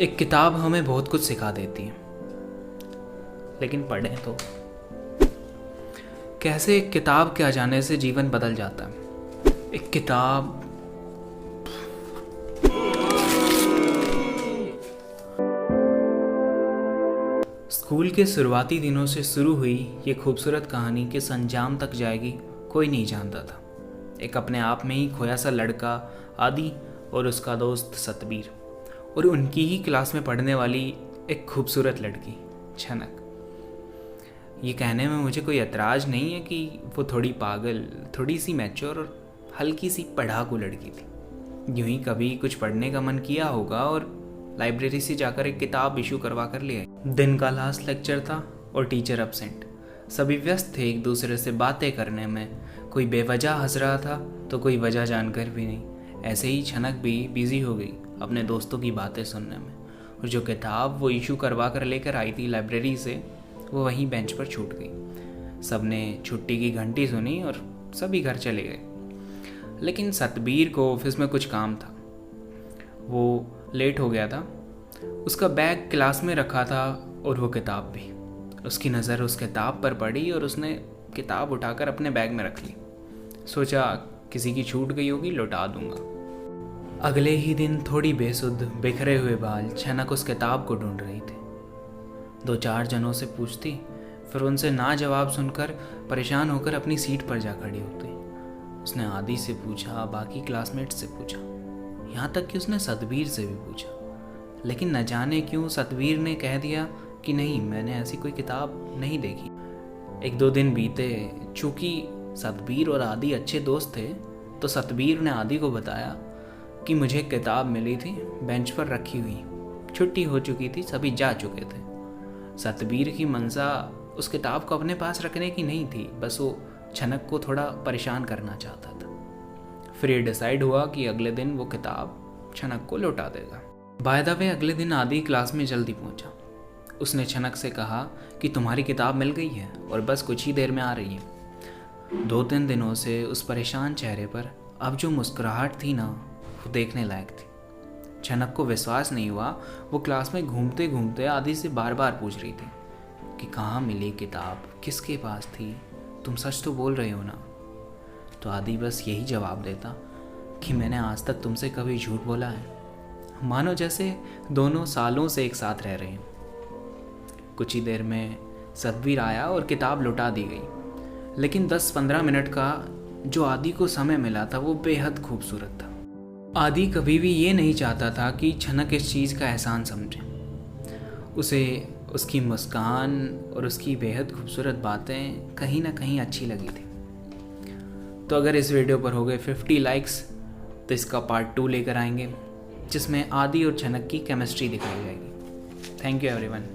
एक किताब हमें बहुत कुछ सिखा देती है, लेकिन पढ़ें तो कैसे? एक किताब के आ जाने से जीवन बदल जाता है। एक किताब स्कूल के शुरुआती दिनों से शुरू हुई ये खूबसूरत कहानी किस अंजाम तक जाएगी कोई नहीं जानता था। एक अपने आप में ही खोया सा लड़का आदि और उसका दोस्त सतबीर और उनकी ही क्लास में पढ़ने वाली एक खूबसूरत लड़की छनक। ये कहने में मुझे कोई एतराज़ नहीं है कि वो थोड़ी पागल, थोड़ी सी मैच्योर और हल्की सी पढ़ाकू लड़की थी। यूं ही कभी कुछ पढ़ने का मन किया होगा और लाइब्रेरी से जाकर एक किताब इशू करवा कर ले आई। दिन का लास्ट लेक्चर था और टीचर एब्सेंट। सभी व्यस्त थे एक दूसरे से बातें करने में। कोई बेवजह हंस रहा था तो कोई वजह जानकर भी नहीं। ऐसे ही छनक भी बिजी हो गई अपने दोस्तों की बातें सुनने में, और जो किताब वो इशू करवा कर लेकर आई थी लाइब्रेरी से, वो वहीं बेंच पर छूट गई। सबने छुट्टी की घंटी सुनी और सभी घर चले गए। लेकिन सतबीर को ऑफिस में कुछ काम था, वो लेट हो गया था। उसका बैग क्लास में रखा था और वो किताब भी। उसकी नज़र उस किताब पर पड़ी और उसने किताब उठाकर अपने बैग में रख ली। सोचा किसी की छूट गई होगी, लौटा दूंगा। अगले ही दिन थोड़ी बेसुध बिखरे हुए बाल छनक उस किताब को ढूंढ रही थी। 2-4 जनों से पूछती, फिर उनसे ना जवाब सुनकर परेशान होकर अपनी सीट पर जा खड़ी होती। उसने आदि से पूछा, बाकी क्लासमेट से पूछा, यहाँ तक कि उसने सतबीर से भी पूछा, लेकिन न जाने क्यों सतबीर ने कह दिया कि नहीं, मैंने ऐसी कोई किताब नहीं देखी। 1-2 दिन बीते। चूँकि सतबीर और आदि अच्छे दोस्त थे, तो सतबीर ने आदि को बताया कि मुझे एक किताब मिली थी, बेंच पर रखी हुई, छुट्टी हो चुकी थी, सभी जा चुके थे। सतबीर की मंशा उस किताब को अपने पास रखने की नहीं थी, बस वो छनक को थोड़ा परेशान करना चाहता था। फिर ये डिसाइड हुआ कि अगले दिन वो किताब छनक को लौटा देगा। बाय द वे अगले दिन आदि क्लास में जल्दी पहुंचा। उसने छनक से कहा कि तुम्हारी किताब मिल गई है और बस कुछ ही देर में आ रही है। 2-3 दिनों से उस परेशान चेहरे पर अब जो मुस्कुराहट थी ना, वो देखने लायक थी। छनक को विश्वास नहीं हुआ। वो क्लास में घूमते घूमते आदि से बार बार पूछ रही थी कि कहाँ मिली किताब, किसके पास थी, तुम सच तो बोल रहे हो ना? तो आदि बस यही जवाब देता कि मैंने आज तक तुमसे कभी झूठ बोला है? मानो जैसे दोनों सालों से एक साथ रह रहे हैं। कुछ ही देर में सतबीर आया और किताब लौटा दी गई। लेकिन 10-15 मिनट का जो आदि को समय मिला था, वो बेहद खूबसूरत था। आदि कभी भी ये नहीं चाहता था कि छनक इस चीज़ का एहसान समझे। उसे उसकी मुस्कान और उसकी बेहद खूबसूरत बातें कहीं ना कहीं अच्छी लगी थी। तो अगर इस वीडियो पर हो गए 50 लाइक्स, तो इसका पार्ट 2 लेकर आएंगे, जिसमें आदि और छनक की केमिस्ट्री दिखाई जाएगी। Thank you everyone.